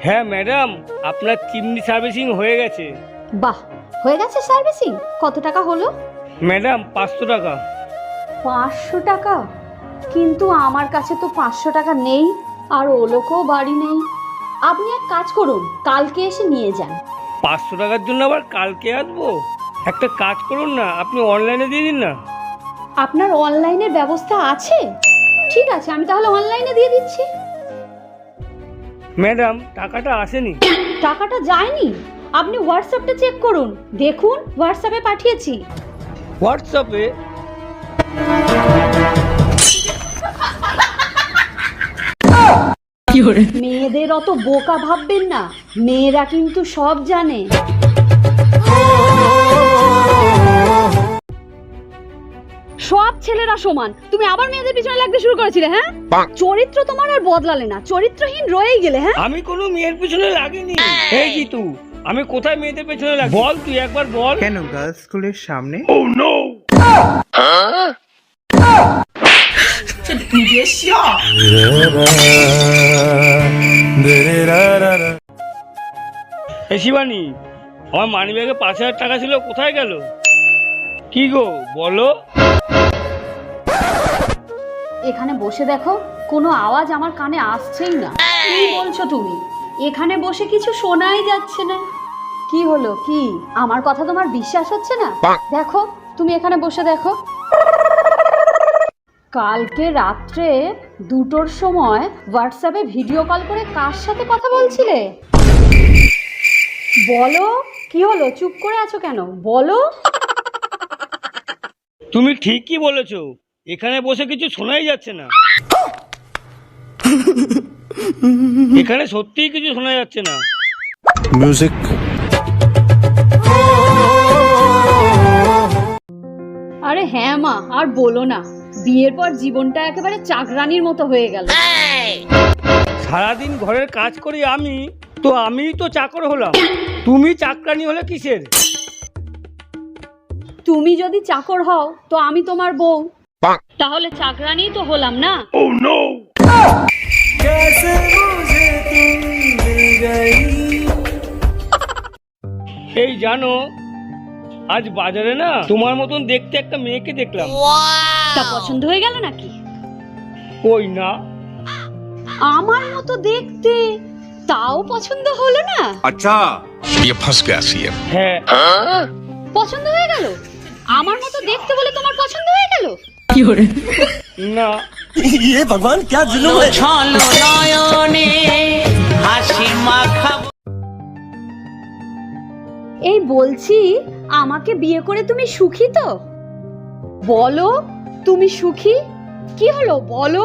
হ্যাঁ ম্যাডাম, আপনার chimney servicing হয়ে গেছে। বাহ, হয়ে গেছে সার্ভিসিং? কত টাকা হলো? ম্যাডাম 500 টাকা। 500 টাকা? কিন্তু আমার কাছে তো 500 টাকা নেই, আর ওলোকেও বাড়ি নেই। আপনি এক কাজ করুন, কালকে এসে নিয়ে যান। 500 টাকার জন্য আবার কালকে আসবো? একটা কাজ করুন না, আপনি অনলাইনে দিয়ে দিন না। আপনার অনলাইনের ব্যবস্থা আছে? ঠিক আছে, আমি তাহলে অনলাইনে দিয়ে দিচ্ছি। ম্যাডাম টাকাটা আসেনি। টাকাটা যায়নি? আপনি হোয়াটসঅ্যাপটা চেক করুন, দেখুন হোয়াটসঅ্যাপে পাঠিয়েছি। হোয়াটসঅ্যাপে? মেয়েদের অত বোকা ভাববেন না, মেয়েরা কিন্তু সব জানে। সব ছেলেরা সমান, তুমি আবার মেয়েদের পিছনে লাগতে শুরু করেছিলে? হ্যাঁ, চরিত্র তোমার আর বদলালে না, চরিত্রহীন রয়েই গেলে। হ্যাঁ, আমি কোনো মেয়ের পিছনে লাগিনি। এই জিতু, আমি কোথায় মেয়েদের পেছনে লাগি? বল, তুই একবার বল। কেন গার্লস স্কুলের সামনে? Oh no! এই শিবানী, আমার মানিব্যাগে 5,000 টাকা ছিল, কোথায় গেল? কি গো বলো। এখানে বসে দেখো, কোনো আওয়াজ আমার কানে আসছেই না। কি বলছো তুমি? এখানে বসে কিছু শোনাই যাচ্ছে না। কি হলো, কি আমার কথা তোমার বিশ্বাস হচ্ছে না? দেখো, তুমি এখানে বসে দেখো। কালকে রাত্রে 2টোর সময় হোয়াটসঅ্যাপে ভিডিও কল করে কার সাথে কথা বলছিলে? বলো, কি হলো, চুপ করে আছো কেন? বলো। তুমি ঠিকই বলেছো, এখানে বসে কিছু শোনাই যাচ্ছে না। এখানে সত্যিই কিছু শোনা যাচ্ছে না। মিউজিক। আরে হ্যাঁ মা, আর বলো না, বিয়ের পর জীবনটা একেবারে চাকরানির মতো হয়ে গেল। সারাদিন ঘরের কাজ করি আমি, তো আমিই তো চাকর হলাম। তুমি চাকরানি হলে কিসের? তুমি যদি চাকর হও তো আমি তোমার বউ, তাহলে চাকরানি তো হলাম না? Oh no! এই জানো, আজ বাজারে না তোমার মতন দেখতে একটা মেয়েকে দেখলাম। তা পছন্দ হয়ে গেল নাকি? কই না। আমার মতো দেখতে, তাও পছন্দ হলো না? अच्छा ये फंस गया सीएम। হ্যাঁ। পছন্দ হয়ে গেল? আমার মতো দেখতে বলে তোমার পছন্দ হয়ে গেল? না। ये भगवान क्या जुल्म है। এই বলছি, আমাকে বিয়ে করে তুমি সুখী তো? বলো, তুমি সুখী? কি হলো বলো।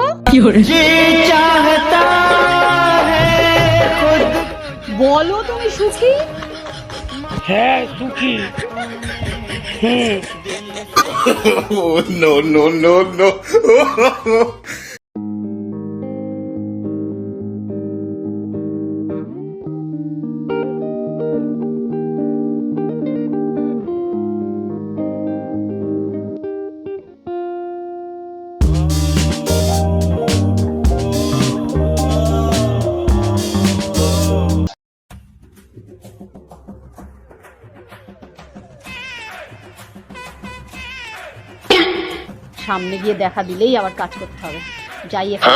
বলো, তুমি সুখী? হ্যাঁ সুখী। No no no no. সামনে গিয়ে দেখা দিলেই আবার কাজ করতে হবে। যাই এখন।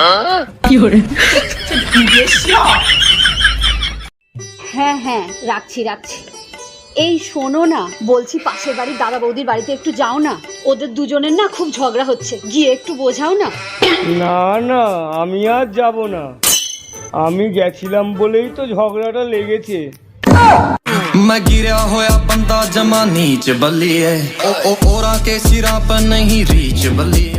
হ্যাঁ হ্যাঁ, রাখছি রাখছি। এই শোনো না, বলছি পাশের বাড়ির দাদা বৌদির বাড়িতে একটু যাও না, ওদের দুজনের না খুব ঝগড়া হচ্ছে, গিয়ে একটু বোঝাও না। না না, আমি আর যাব না। আমি গেছিলাম বলেই তো ঝগড়াটা লেগেছে। मैं गिरा होया बंदा जमा नीच बल्ली है ओ ओरा के सिरा पर नहीं रीच बल्ली है।